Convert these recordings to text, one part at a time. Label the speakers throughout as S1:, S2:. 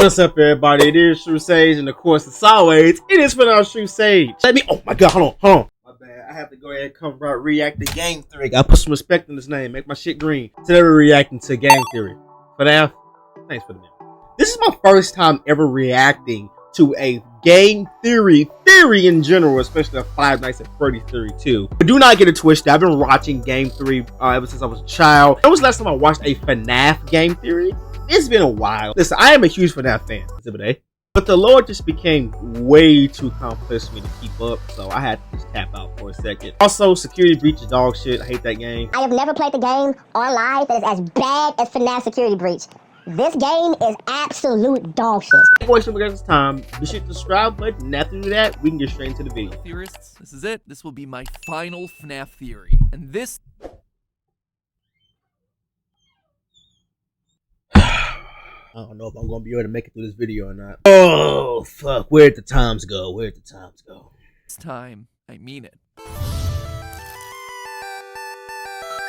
S1: What's up, everybody? It is True Sage, and of course, as always, it is FNAF True Sage. Oh my god, hold on. My bad. I have to go ahead and come right react to Game Theory. Gotta put some respect in his name. Make my shit green. Today we're reacting to Game Theory. FNAF, thanks for the name. This is my first time ever reacting to a Game Theory in general, especially a Five Nights at Freddy's Theory 2. But do not get it twisted. I've been watching Game Theory ever since I was a child. When was the last time I watched a FNAF Game Theory? It's been a while. Listen, I am a huge FNAF fan, but the lore just became way too complex for me to keep up, so I had to just tap out for a second. Also, Security Breach is dog shit. I hate that game.
S2: I have never played the game on live that is as bad as FNAF Security Breach. This game is absolute dog shit.
S1: Before we get this time, be sure to subscribe button, and after that, we can get straight into the video.
S3: Theorists, this is it. This will be my final FNAF theory. And this...
S1: I don't know if I'm gonna be able to make it through this video or not. Oh, fuck. Where'd the times go?
S3: This time, I mean it.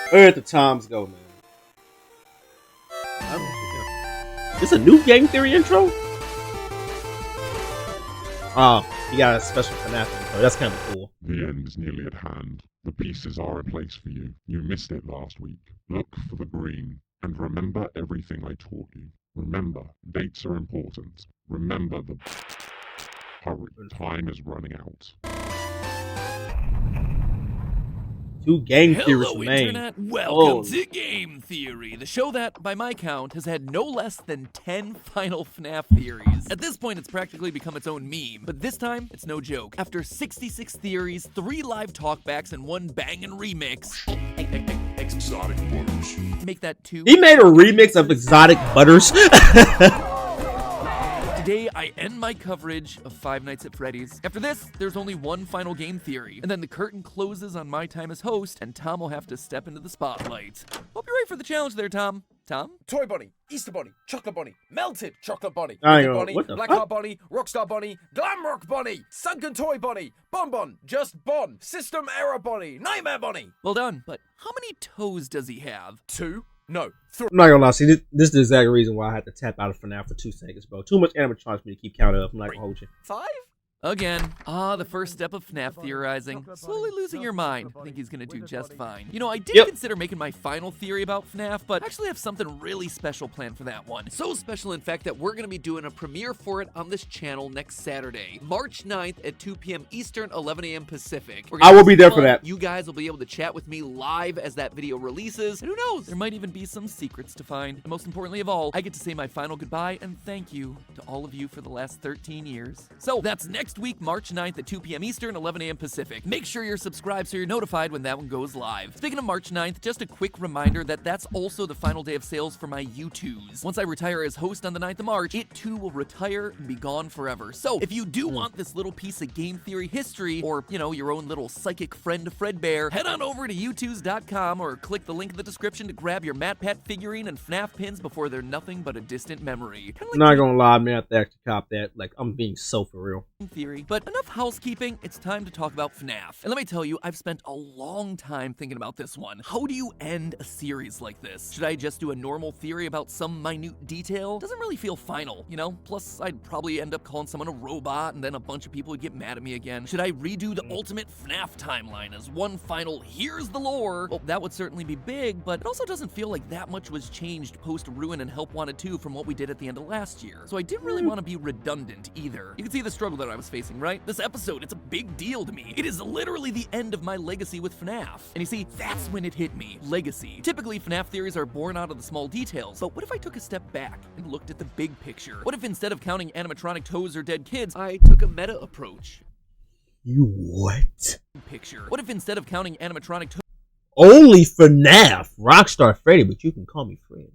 S1: Where'd the times go, man? I don't know. This a new Game Theory intro? Oh, you got a special FNAF intro. That's kind of cool.
S4: The end is nearly at hand. The pieces are in place for you. You missed it last week. Look for the green. And remember everything I taught you. Remember, dates are important. Remember the... Hurry, time is running out.
S1: Two Game Theories
S3: Hello,
S1: remain.
S3: Internet. Welcome to Game Theory, the show that, by my count, has had no less than 10 final FNAF theories. At this point, it's practically become its own meme, but this time, it's no joke. After 66 theories, 3 live talkbacks, and 1 bangin' remix...
S4: Exotic Butters.
S3: Make that 2.
S1: He made a remix of Exotic Butters.
S3: Today, I end my coverage of Five Nights at Freddy's. After this, there's only one final game theory, and then the curtain closes on my time as host, and Tom will have to step into the spotlight. Hope you're ready for the challenge there, Tom. Tom?
S5: Toy Bunny, Easter Bunny, Chocolate Bunny, Melted Chocolate Bunny,
S1: I
S5: Wicked
S1: know,
S5: Bunny,
S1: what the
S5: Blackheart
S1: fuck?
S5: Bunny, Rockstar Bunny, Glamrock Bunny, Sunken Toy Bunny, Bonbon, Just Bon, System Error Bunny, Nightmare Bunny.
S3: Well done, but how many toes does he have?
S5: 2? No, 3.
S1: I'm not gonna lie, see, this is the exact reason why I had to tap out of FNAF for 2 seconds, bro. Too much animatronics for me to keep count of. I'm not gonna hold you.
S5: 5?
S3: Again. The first step of FNAF theorizing. Slowly losing your mind. I think he's gonna do just fine. You know, I did consider making my final theory about FNAF, but I actually have something really special planned for that one. So special, in fact, that we're gonna be doing a premiere for it on this channel next Saturday, March 9th at 2 p.m. Eastern, 11 a.m. Pacific.
S1: I will be there for that.
S3: You guys will be able to chat with me live as that video releases, and who knows, there might even be some secrets to find. And most importantly of all, I get to say my final goodbye and thank you to all of you for the last 13 years. So that's next week, March 9th at 2 p.m. Eastern, 11 a.m. Pacific. Make sure you're subscribed so you're notified when that one goes live. Speaking of March 9th, just a quick reminder that that's also the final day of sales for my U2s. Once I retire as host on the 9th of March, it too will retire and be gone forever. So if you do want this little piece of Game Theory history, or, you know, your own little psychic friend Fredbear, head on over to U2s.com or click the link in the description to grab your MatPat figurine and FNAF pins before they're nothing but a distant memory.
S1: I'm not gonna lie, man, I have to actually cop that. Like, I'm being so for real.
S3: Theory. But enough housekeeping, it's time to talk about FNAF. And let me tell you, I've spent a long time thinking about this one. How do you end a series like this? Should I just do a normal theory about some minute detail? Doesn't really feel final, you know? Plus, I'd probably end up calling someone a robot, and then a bunch of people would get mad at me again. Should I redo the ultimate FNAF timeline as one final, here's the lore? Well, that would certainly be big, but it also doesn't feel like that much was changed post-Ruin and Help Wanted 2 from what we did at the end of last year. So I didn't really want to be redundant either. You can see the struggle that I was facing, right? This episode, it's a big deal to me. It is literally the end of my legacy with FNAF. And you see, that's when it hit me. Legacy. Typically, FNAF theories are born out of the small details, but what if I took a step back and looked at the big picture? What if instead of counting animatronic toes or dead kids, I took a meta approach?
S1: You what?
S3: What if instead of counting animatronic toes...
S1: Only FNAF, Rockstar Freddy, but you can call me Fred.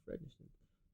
S1: Freddy.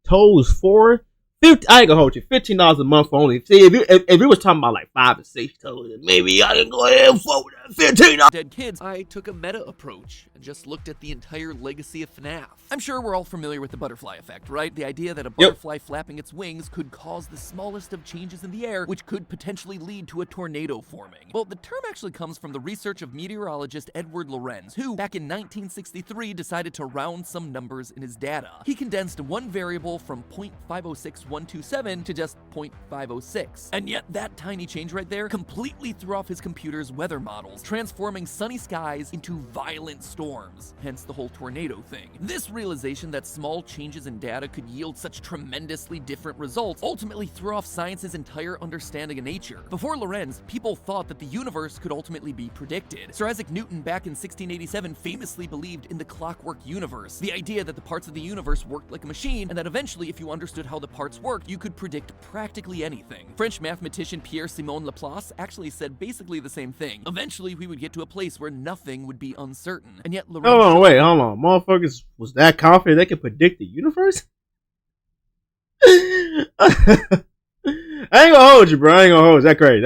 S1: Toes 4. 50, I ain't gonna hold you. $15 a month for only. See, if it was talking about like 5 to 6 toes, maybe I can go ahead and vote $15.
S3: Dead kids, I took a meta approach and just looked at the entire legacy of FNAF. I'm sure we're all familiar with the butterfly effect, right? The idea that a butterfly flapping its wings could cause the smallest of changes in the air, which could potentially lead to a tornado forming. Well, the term actually comes from the research of meteorologist Edward Lorenz, who, back in 1963, decided to round some numbers in his data. He condensed one variable from 0.506 0.127 to just 0.506. And yet that tiny change right there completely threw off his computer's weather models, transforming sunny skies into violent storms, hence the whole tornado thing. This realization that small changes in data could yield such tremendously different results ultimately threw off science's entire understanding of nature. Before Lorentz, people thought that the universe could ultimately be predicted. Sir Isaac Newton back in 1687 famously believed in the clockwork universe, the idea that the parts of the universe worked like a machine, and that eventually if you understood how the parts worked, you could predict practically anything. French mathematician Pierre-Simon Laplace actually said basically the same thing. Eventually we would get to a place where nothing would be uncertain. And yet Lorentz...
S1: Hold on. Motherfuckers was that confident they could predict the universe? I ain't gonna hold you, bro. I ain't gonna hold you. That's crazy.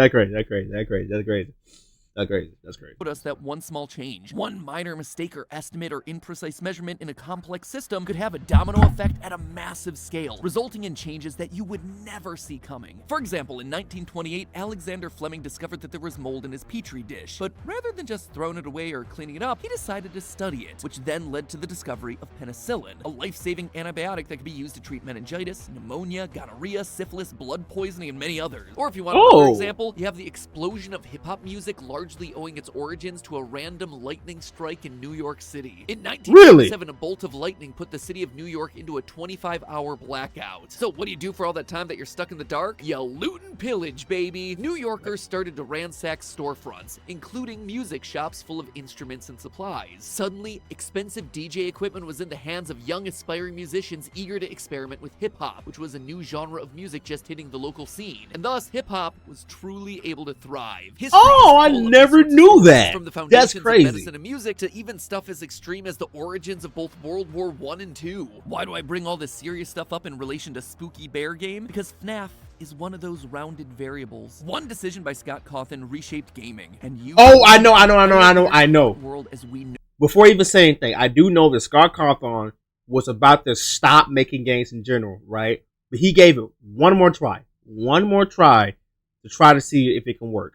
S1: That's crazy.
S3: Us that one small change, one minor mistake or estimate or imprecise measurement in a complex system could have a domino effect at a massive scale, resulting in changes that you would never see coming. For example, in 1928, Alexander Fleming discovered that there was mold in his petri dish, but rather than just throwing it away or cleaning it up, he decided to study it, which then led to the discovery of penicillin, a life-saving antibiotic that could be used to treat meningitis, pneumonia, gonorrhea, syphilis, blood poisoning, and many others. Or if you want another example, you have the explosion of hip-hop music largely owing its origins to a random lightning strike in New York City. In 1997, a bolt of lightning put the city of New York into a 25-hour blackout. So what do you do for all that time that you're stuck in the dark? You loot and pillage, baby. New Yorkers started to ransack storefronts, including music shops full of instruments and supplies. Suddenly, expensive DJ equipment was in the hands of young aspiring musicians eager to experiment with hip-hop, which was a new genre of music just hitting the local scene. And thus, hip-hop was truly able to thrive.
S1: I never knew that.
S3: From the foundations
S1: That's crazy.
S3: of medicine and music to even stuff as extreme as the origins of both World War I and II. Why do I bring all this serious stuff up in relation to Spooky Bear Game? Because FNAF is one of those rounded variables. One decision by Scott Cawthon reshaped gaming, and you...
S1: I know.
S3: World as we know.
S1: Before I even say anything, I do know that Scott Cawthon was about to stop making games in general, right? But he gave it one more try to try to see if it can work.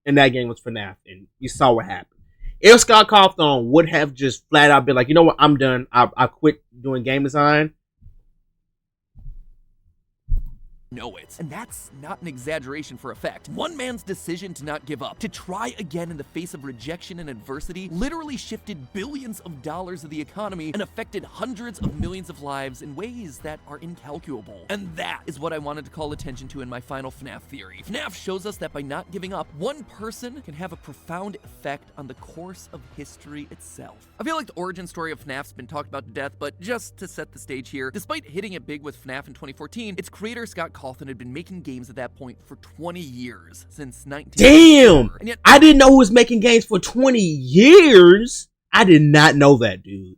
S1: And that game was FNAF, and you saw what happened. If Scott Cawthon would have just flat out been like, you know what, I'm done, I quit doing game design.
S3: Know it. And that's not an exaggeration for effect. One man's decision to not give up, to try again in the face of rejection and adversity, literally shifted billions of dollars of the economy and affected hundreds of millions of lives in ways that are incalculable. And that is what I wanted to call attention to in my final FNAF theory. FNAF shows us that by not giving up, one person can have a profound effect on the course of history itself. I feel like the origin story of FNAF's been talked about to death, but just to set the stage here, despite hitting it big with FNAF in 2014, its creator Scott Cawthon had been making games at that point for 20 years, since 19...
S1: Damn!
S3: And yet,
S1: I didn't know he was making games for 20 years! I did not know that, dude.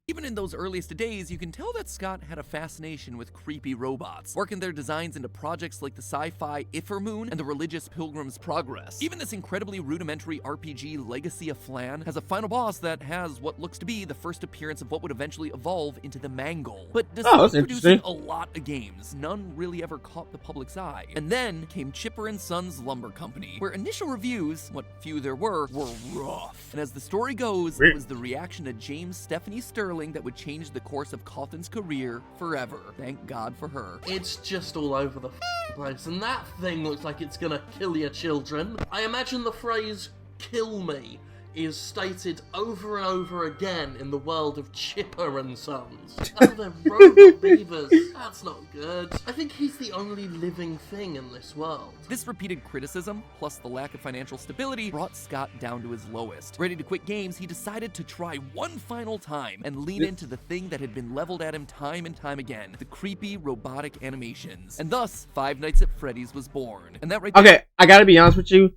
S3: even in those earliest days, you can tell that Scott had a fascination with creepy robots, working their designs into projects like the sci-fi Ifer Moon and the religious Pilgrim's Progress. Even this incredibly rudimentary RPG Legacy of Flan has a final boss that has what looks to be the first appearance of what would eventually evolve into the Mangle. But despite producing a lot of games, none really ever caught the public's eye. And then came Chipper & Sons Lumber Company, where initial reviews, what few there were rough. And as the story goes, it was the reaction to James Stephanie Sterling that would change the course of Cawthon's career forever. Thank God for her.
S6: It's just all over the place, and that thing looks like it's gonna kill your children. I imagine the phrase, "kill me," is stated over and over again in the world of Chipper and Sons. Oh, they're robot beavers. That's not good. I think he's the only living thing in this world.
S3: This repeated criticism, plus the lack of financial stability, brought Scott down to his lowest. Ready to quit games, he decided to try one final time and lean into the thing that had been leveled at him time and time again, the creepy robotic animations. And thus, Five Nights at Freddy's was born. And that right there—
S1: Okay, I gotta be honest with you.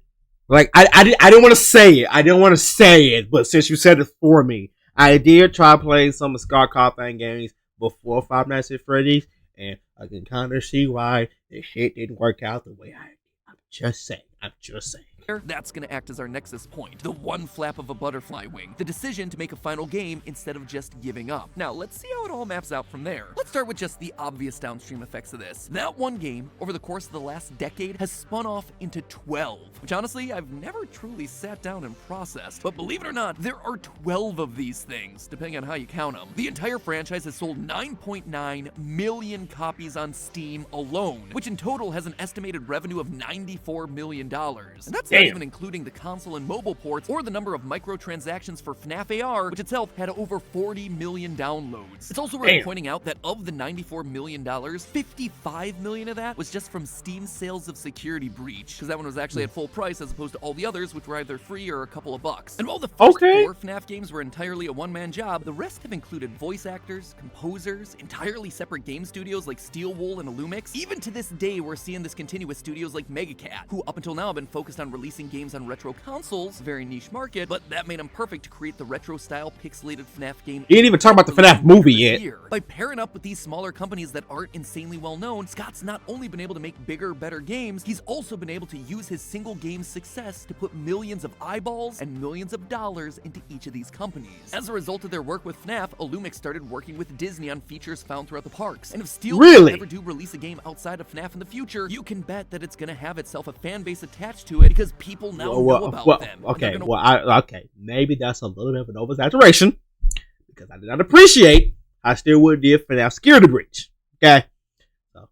S1: Like, I didn't want to say it. I didn't want to say it, but since you said it for me, I did try playing some of Scott Cawthon games before Five Nights at Freddy's, and I can kind of see why the shit didn't work out the way I did. I'm just saying.
S3: That's gonna act as our nexus point, the one flap of a butterfly wing, the decision to make a final game instead of just giving up. Now, let's see how it all maps out from there. Let's start with just the obvious downstream effects of this. That one game, over the course of the last decade, has spun off into 12, which honestly, I've never truly sat down and processed. But believe it or not, there are 12 of these things, depending on how you count them. The entire franchise has sold 9.9 million copies on Steam alone, which in total has an estimated revenue of $94 million. And that's not even including the console and mobile ports or the number of microtransactions for FNAF AR, which itself had over 40 million downloads. It's also worth pointing out that of the $94 million, 55 million of that was just from Steam sales of Security Breach, because that one was actually at full price as opposed to all the others, which were either free or a couple of bucks. And while the first 4 FNAF games were entirely a one-man job, the rest have included voice actors, composers, entirely separate game studios like Steel Wool and Illumix. Even to this day, we're seeing this continue with studios like Megacat, who up until now have been focused on releasing games on retro consoles, very niche market, but that made them perfect to create the retro-style pixelated FNAF game.
S1: You didn't even talk about the FNAF movie yet.
S3: By pairing up with these smaller companies that aren't insanely well known, Scott's not only been able to make bigger, better games, he's also been able to use his single game's success to put millions of eyeballs and millions of dollars into each of these companies. As a result of their work with FNAF, Illumix started working with Disney on features found throughout the parks. And if Steel Wool ever do release a game outside of FNAF in the future, you can bet that it's gonna have itself a fan base attached to it because people now know about them.
S1: Okay, maybe that's a little bit of an oversaturation because I did not appreciate how Steel Wool did FNAF Security Breach. Okay, so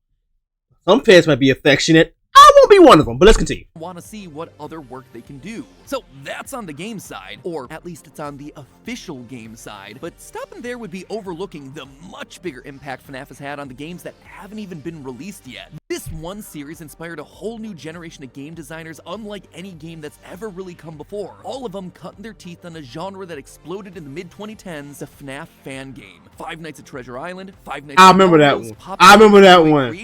S1: some fans might be affectionate. I won't be one of them, but let's continue.
S3: Want to see what other work they can do. So that's on the game side, or at least it's on the official game side. But stopping there would be overlooking the much bigger impact FNAF has had on the games that haven't even been released yet. This one series inspired a whole new generation of game designers unlike any game that's ever really come before. All of them cutting their teeth on a genre that exploded in the mid-2010s, the FNAF fan game. Five Nights at Treasure Island, Five Nights at
S1: remember that one. I remember that one.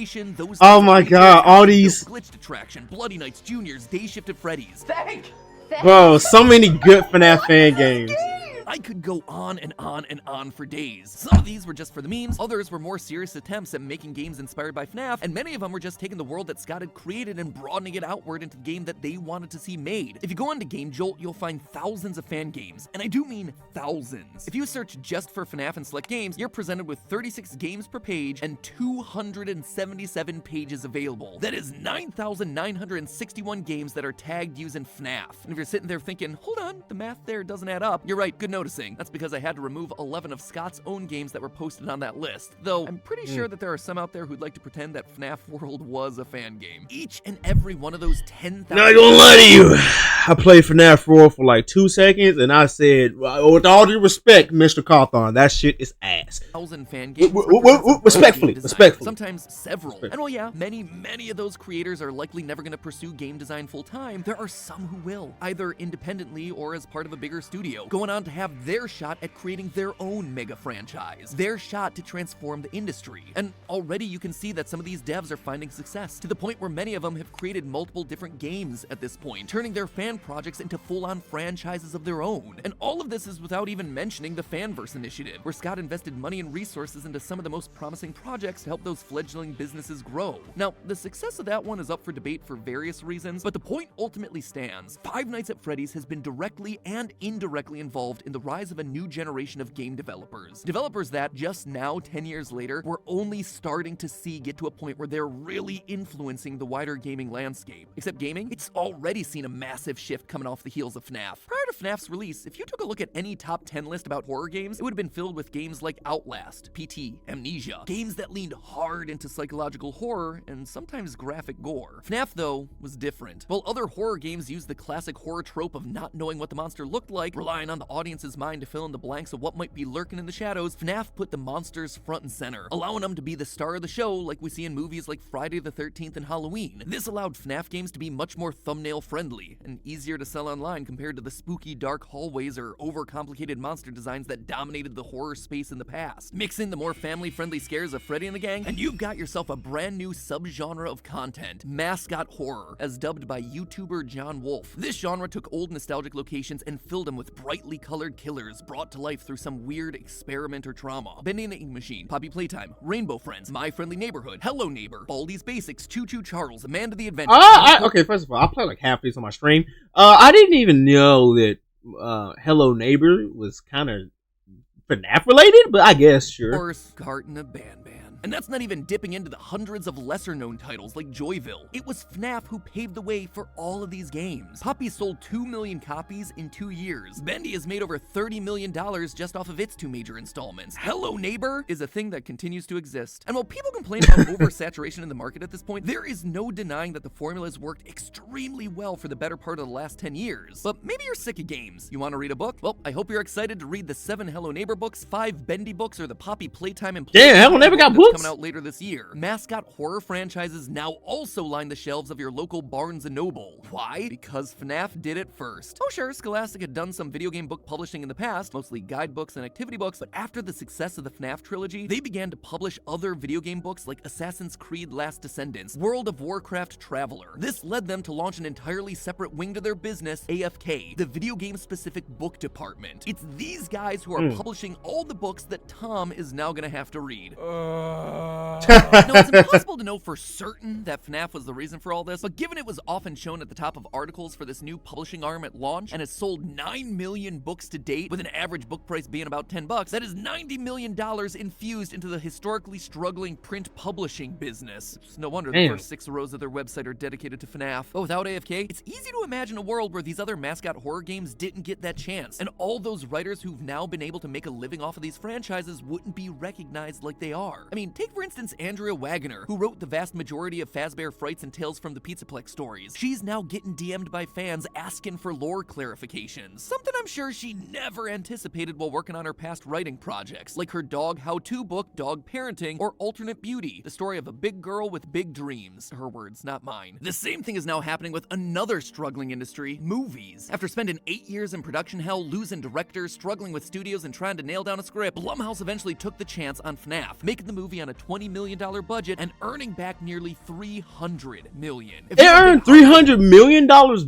S1: Oh my god, all these
S3: Glitched Attraction, Bloody Nights, Juniors, Day Shift at Freddy's.
S1: Bro, so many good FNAF fan games.
S3: I could go on and on and on for days. Some of these were just for the memes, others were more serious attempts at making games inspired by FNAF, and many of them were just taking the world that Scott had created and broadening it outward into the game that they wanted to see made. If you go onto Game Jolt, you'll find thousands of fan games, and I do mean thousands. If you search just for FNAF and select games, you're presented with 36 games per page and 277 pages available. That is 9,961 games that are tagged using FNAF. And if you're sitting there thinking, hold on, the math there doesn't add up, you're right, good noticing. That's because I had to remove 11 of Scott's own games that were posted on that list. Though, I'm pretty sure that there are some out there who'd like to pretend that FNAF World was a fan game. Each and every one of those 10,000...
S1: Not gonna lie to you. I played FNAF World for like 2 seconds, and I said, with all due respect, Mr. Cawthon, that shit is ass.
S3: 1,000 fan games.
S1: Respectfully.
S3: Sometimes several. And well, yeah, many of those creators are likely never going to pursue game design full-time. There are some who will, either independently or as part of a bigger studio, going on to have their shot at creating their own mega franchise, their shot to transform the industry. And already you can see that some of these devs are finding success, to the point where many of them have created multiple different games at this point, turning their fan projects into full-on franchises of their own. And all of this is without even mentioning the Fanverse initiative, where Scott invested money and resources into some of the most promising projects to help those fledgling businesses grow. Now, the success of that one is up for debate for various reasons, but the point ultimately stands. Five Nights at Freddy's has been directly and indirectly involved in the rise of a new generation of game developers. Developers that, just now, 10 years later, we're only starting to see get to a point where they're really influencing the wider gaming landscape. Except gaming, it's already seen a massive shift coming off the heels of FNAF. Prior to FNAF's release, if you took a look at any top 10 list about horror games, it would have been filled with games like Outlast, PT, Amnesia, games that leaned hard into psychological horror and sometimes graphic gore. FNAF, though, was different. While other horror games used the classic horror trope of not knowing what the monster looked like, relying on the audience's mind to fill in the blanks of what might be lurking in the shadows, FNAF put the monsters front and center, allowing them to be the star of the show like we see in movies like Friday the 13th and Halloween. This allowed FNAF games to be much more thumbnail friendly and easier to sell online compared to the spooky dark hallways or overcomplicated monster designs that dominated the horror space in the past. Mix in the more family-friendly scares of Freddy and the gang, and you've got yourself a brand new subgenre of content, mascot horror, as dubbed by YouTuber John Wolf. This genre took old nostalgic locations and filled them with brightly colored killers brought to life through some weird experiment or trauma. Bendy and the Ink Machine, Poppy Playtime, Rainbow Friends, My Friendly Neighborhood, Hello Neighbor, Baldi's Basics, Choo Choo Charles, Amanda the Adventure.
S1: Okay, first of all, I played like half these on my stream. I didn't even know that Hello Neighbor was kind of FNAF related, but I guess sure.
S3: Of course, Carton of Ban. And that's not even dipping into the hundreds of lesser-known titles like Joyville. It was FNAF who paved the way for all of these games. Poppy sold 2 million copies in 2 years. Bendy has made over $30 million just off of its 2 major installments. Hello Neighbor is a thing that continues to exist. And while people complain about oversaturation in the market at this point, there is no denying that the formula has worked extremely well for the better part of the last 10 years. But maybe you're sick of games. You want to read a book? Well, I hope you're excited to read the 7 Hello Neighbor books, 5 Bendy books, or the Poppy Playtime and
S1: Damn, Hello Neighbor got books?
S3: Coming out later this year. Mascot horror franchises now also line the shelves of your local Barnes & Noble. Why? Because FNAF did it first. Oh sure, Scholastic had done some video game book publishing in the past, mostly guidebooks and activity books, but after the success of the FNAF trilogy, they began to publish other video game books like Assassin's Creed Last Descendants, World of Warcraft Traveler. This led them to launch an entirely separate wing to their business, AFK, the video game specific book department. It's these guys who are publishing all the books that Tom is now gonna have to read. Now, it's impossible to know for certain that FNAF was the reason for all this, but given it was often shown at the top of articles for this new publishing arm at launch and has sold 9 million books to date, with an average book price being about $10, that is $90 million infused into the historically struggling print publishing business. It's no wonder the first 6 rows of their website are dedicated to FNAF. But without AFK, it's easy to imagine a world where these other mascot horror games didn't get that chance, and all those writers who've now been able to make a living off of these franchises wouldn't be recognized like they are. I mean, take for instance Andrea Wagoner, who wrote the vast majority of Fazbear Frights and Tales from the Pizzaplex stories. She's now getting DM'd by fans asking for lore clarifications, something I'm sure she never anticipated while working on her past writing projects, like her dog how-to book, Dog Parenting, or Alternate Beauty, the story of a big girl with big dreams. Her words, not mine. The same thing is now happening with another struggling industry, movies. After spending 8 years in production hell, losing directors, struggling with studios, and trying to nail down a script, Blumhouse eventually took the chance on FNAF, making the movie on a $20 million budget and earning back nearly $300 million.
S1: It earned $300 million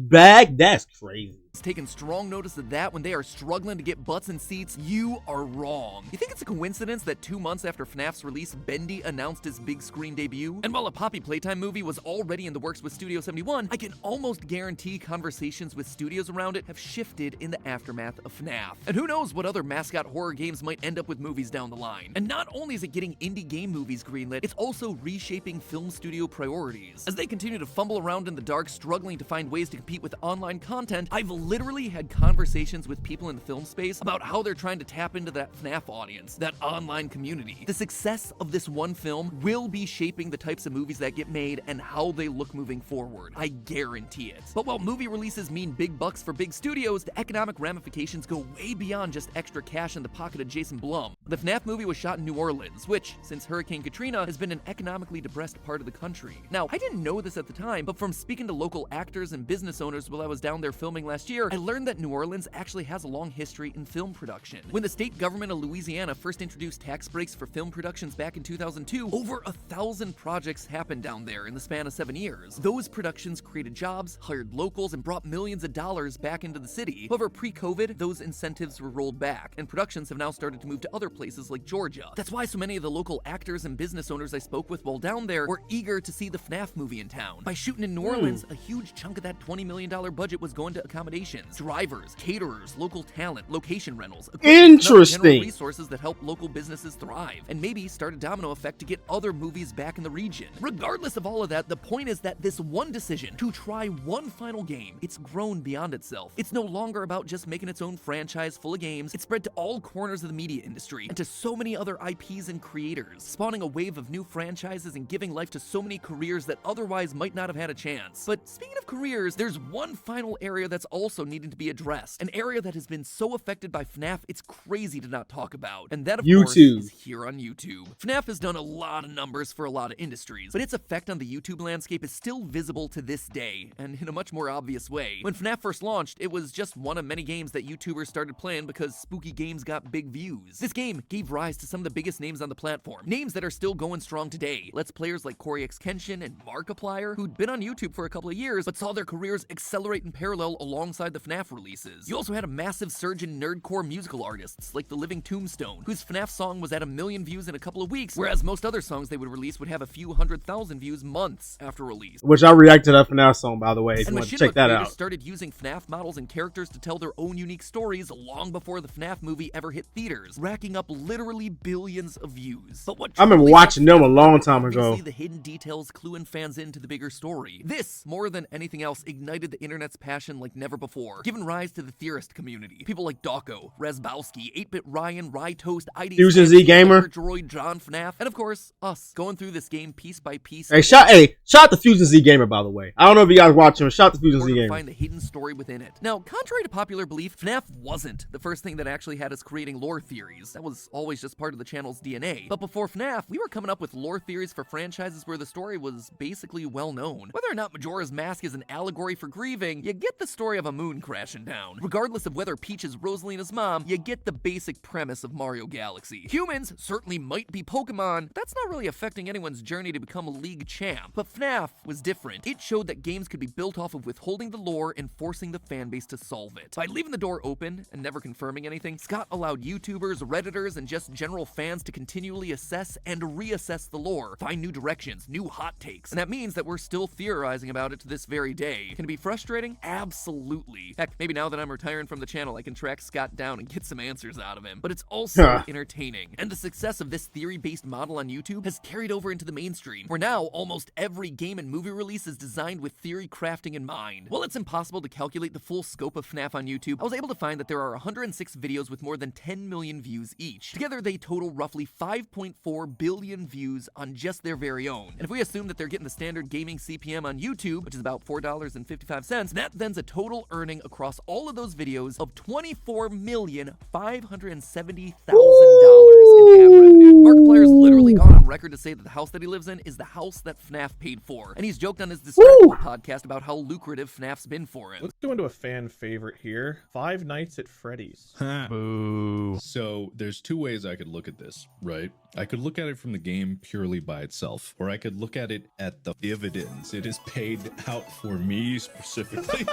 S1: back? That's crazy.
S3: Taking strong notice of that when they are struggling to get butts in seats, you are wrong. You think it's a coincidence that 2 months after FNAF's release, Bendy announced his big screen debut? And while a Poppy Playtime movie was already in the works with Studio 71, I can almost guarantee conversations with studios around it have shifted in the aftermath of FNAF. And who knows what other mascot horror games might end up with movies down the line. And not only is it getting indie game movies greenlit, it's also reshaping film studio priorities. As they continue to fumble around in the dark, struggling to find ways to compete with online content, I've literally had conversations with people in the film space about how they're trying to tap into that FNAF audience, that online community. The success of this one film will be shaping the types of movies that get made and how they look moving forward. I guarantee it. But while movie releases mean big bucks for big studios, the economic ramifications go way beyond just extra cash in the pocket of Jason Blum. The FNAF movie was shot in New Orleans, which, since Hurricane Katrina, has been an economically depressed part of the country. Now, I didn't know this at the time, but from speaking to local actors and business owners while I was down there filming last year, I learned that New Orleans actually has a long history in film production. When the state government of Louisiana first introduced tax breaks for film productions back in 2002, over 1,000 projects happened down there in the span of 7 years. Those productions created jobs, hired locals, and brought millions of dollars back into the city. However, pre-COVID, those incentives were rolled back, and productions have now started to move to other places like Georgia. That's why so many of the local actors and business owners I spoke with while down there were eager to see the FNAF movie in town. By shooting in New Orleans, a huge chunk of that $20 million budget was going to accommodations, drivers, caterers, local talent, location rentals,
S1: interesting
S3: general resources that help local businesses thrive, and maybe start a domino effect to get other movies back in the region. Regardless of all of that, the point is that this one decision to try one final game, it's grown beyond itself. It's no longer about just making its own franchise full of games. It's spread to all corners of the media industry and to so many other IPs and creators, spawning a wave of new franchises and giving life to so many careers that otherwise might not have had a chance. But speaking of careers, there's one final area that's also needing to be addressed, an area that has been so affected by FNAF it's crazy to not talk about, and that of course is here on YouTube. FNAF has done a lot of numbers for a lot of industries, but its effect on the YouTube landscape is still visible to this day, and in a much more obvious way. When FNAF first launched, it was just one of many games that YouTubers started playing because spooky games got big views. This game gave rise to some of the biggest names on the platform, names that are still going strong today. Let's players like Corey Kenshin and Markiplier, who'd been on YouTube for a couple of years but saw their careers accelerate in parallel alongside alongside the FNAF releases. You also had a massive surge in nerdcore musical artists like the Living Tombstone, whose FNAF song was at 1 million views in a couple of weeks, whereas most other songs they would release would have a few 100,000 views months after release.
S1: Which I reacted to that FNAF song, by the way, if
S3: And
S1: you want to
S3: Machinima
S1: check that
S3: creators
S1: out.
S3: started using FNAF models and characters to tell their own unique stories long before the FNAF movie ever hit theaters, racking up literally billions of views. But what
S1: I remember
S3: truly
S1: watching
S3: set
S1: them a
S3: FNAF
S1: long
S3: apart
S1: time
S3: was
S1: ago.
S3: obviously the hidden details cluing fans into the bigger story. This, more than anything else, ignited the internet's passion like never before, giving rise to the theorist community. People like Dawko, Rezbowski, 8-Bit Ryan, Rytoast, ID
S1: Fusion Z Gamer,
S3: Droid, John FNAF, and of course, us, going through this game piece by piece.
S1: Hey, shout the Fusion Z Gamer, by the way. I don't know if you guys watch him. Shout the Fusion Z
S3: To
S1: Gamer.
S3: find the hidden story within it. Now, contrary to popular belief, FNAF wasn't the first thing that actually had us creating lore theories. That was always just part of the channel's DNA. But before FNAF, we were coming up with lore theories for franchises where the story was basically well known. Whether or not Majora's Mask is an allegory for grieving, you get the story of a moon crashing down. Regardless of whether Peach is Rosalina's mom, you get the basic premise of Mario Galaxy. Humans certainly might be Pokemon, but that's not really affecting anyone's journey to become a league champ. But FNAF was different. It showed that games could be built off of withholding the lore and forcing the fanbase to solve it. By leaving the door open and never confirming anything, Scott allowed YouTubers, Redditors, and just general fans to continually assess and reassess the lore, find new directions, new hot takes, and that means that we're still theorizing about it to this very day. Can it be frustrating? Absolutely. Heck, maybe now that I'm retiring from the channel, I can track Scott down and get some answers out of him. But it's also entertaining. And the success of this theory-based model on YouTube has carried over into the mainstream, where now almost every game and movie release is designed with theory crafting in mind. While it's impossible to calculate the full scope of FNAF on YouTube, I was able to find that there are 106 videos with more than 10 million views each. Together, they total roughly 5.4 billion views on just their very own. And if we assume that they're getting the standard gaming CPM on YouTube, which is about $4.55, that then's a total earning across all of those videos of $24,570,000 in ad revenue. Markiplier's literally gone on record to say that the house that he lives in is the house that FNAF paid for, and he's joked on his Distractable podcast about how lucrative FNAF's been for him.
S7: Let's go into a fan favorite here. Five Nights at Freddy's.
S8: Boo. So there's two ways I could look at this, right? I could look at it from the game purely by itself, or I could look at it at the dividends it is paid out for me specifically.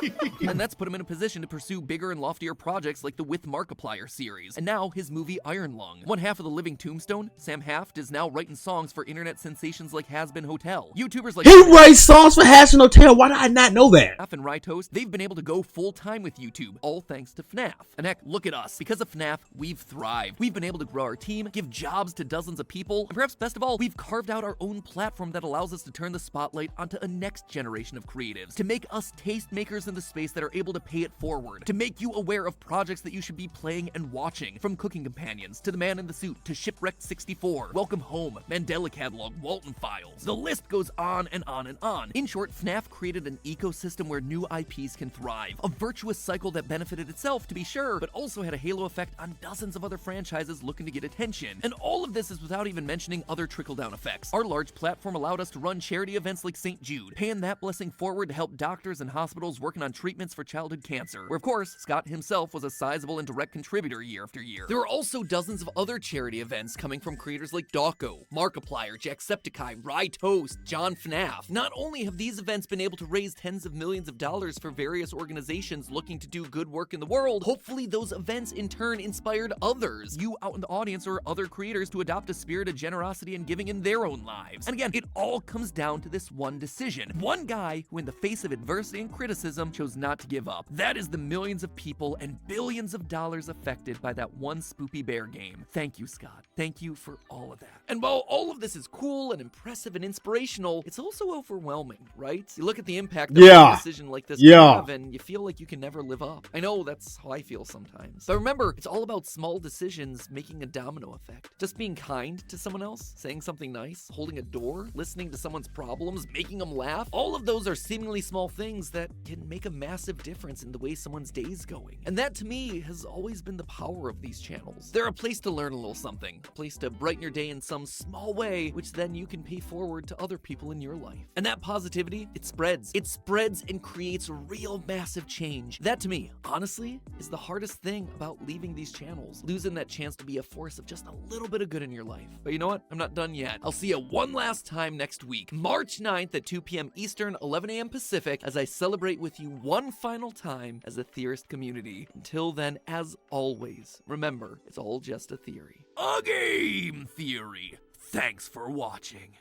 S3: And that's put him in a position to pursue bigger and loftier projects like the With Markiplier series, and now his movie Iron Lung. One half of the Living Tombstone, Sam Haft, is now writing songs for internet sensations like Has Been Hotel. YouTubers like
S1: He writes songs for Hashin Hotel. Why did I not know that?
S3: FNAF and Rytoast, they've been able to go full-time with YouTube, all thanks to FNAF. And heck, look at us. Because of FNAF, we've thrived. We've been able to grow our team, give jobs to dozens of people, and perhaps best of all, we've carved out our own platform that allows us to turn the spotlight onto a next generation of creatives, to make us tastemakers in the space that are able to pay it forward, to make you aware of projects that you should be playing and watching, from Cooking Companions, to The Man in the Suit, to Shipwrecked 64, Welcome Home, Mandela Catalog, Walton Files. The list goes on and on and on. In short, FNAF created an ecosystem where new IPs can thrive, a virtuous cycle that benefited itself, to be sure, but also had a halo effect on dozens of other franchises looking to get attention. And all of this is without even mentioning other trickle-down effects. Our large platform allowed us to run charity events like St. Jude, paying that blessing forward to help doctors and hospitals working on treatments for childhood cancer, where of course, Scott himself was a sizable and direct contributor year after year. There are also dozens of other charity events coming from creators like Dawko, Markiplier, Jacksepticeye, Rytoast, John FNAF. Not only have these events been able to raise tens of millions of dollars for various organizations looking to do good work in the world, hopefully those events in turn inspired others, you out in the audience or other creators, to adopt a spirit of generosity and giving in their own lives. And again, it all comes down to this one decision. One guy who, in the face of adversity and criticism, chose not to give up. That is the millions of people and billions of dollars affected by that one Spoopy Bear game. Thank you, Scott. Thank you for all of that. And while all of this is cool and impressive and inspirational, it's also overwhelming, right? You look at the impact that a decision like this can have, and you feel like you can never live up. I know that's how I feel sometimes. But remember, it's all about small decisions making a domino effect. Just being kind to someone else, saying something nice, holding a door, listening to someone's problems, making them laugh. All of those are seemingly small things that can make a massive difference in the way someone's day's going. And that, to me, has always been the power of these channels. They're a place to learn a little something, a place to brighten your day in some small way, which then you can pay forward to other people in your life. And that positivity, it spreads. It spreads and creates real massive change. That to me, honestly, is the hardest thing about leaving these channels. Losing that chance to be a force of just a little bit of good in your life. But you know what? I'm not done yet. I'll see you one last time next week, March 9th at 2 p.m. Eastern, 11 a.m. Pacific, as I celebrate with you one final time as a theorist community. Until then, as always, remember, it's all just a theory. A game theory. Thanks for watching.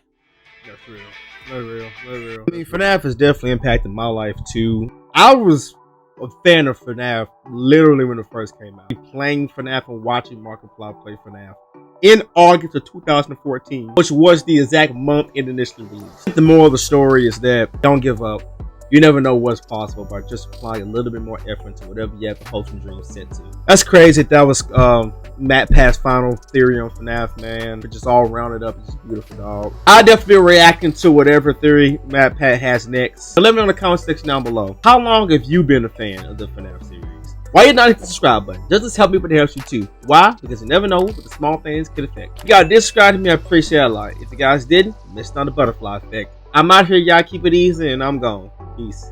S1: That's real. That's real. That's real. I mean, FNAF has definitely impacted my life too. I was a fan of FNAF literally when it first came out. Playing FNAF and watching Markiplier play FNAF in August of 2014, which was the exact month it initially released. The moral of the story is that don't give up. You never know what's possible by just applying a little bit more effort to whatever you have the hopes and dreams set to. That's crazy. That was Matt Pat's final theory on FNAF, man. It just all rounded up. It's just beautiful, dog. I definitely be reacting to whatever theory Matt Pat has next. So let me know in the comment section down below. How long have you been a fan of the FNAF series? Why you not hit the subscribe button? Does this help me, but it helps you too. Why? Because you never know what the small things could affect. If you guys did subscribe to me, I appreciate it a lot. If you guys didn't, you missed on the butterfly effect. I'm out here, y'all keep it easy, and I'm gone. Peace.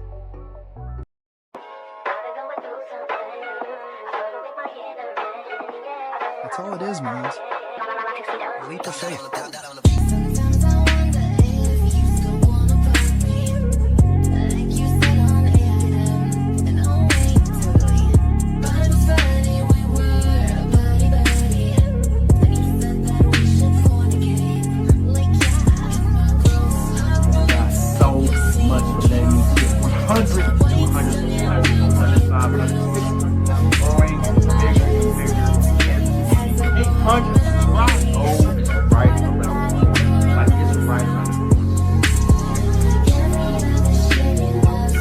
S9: That's all it is, man. Leap of faith.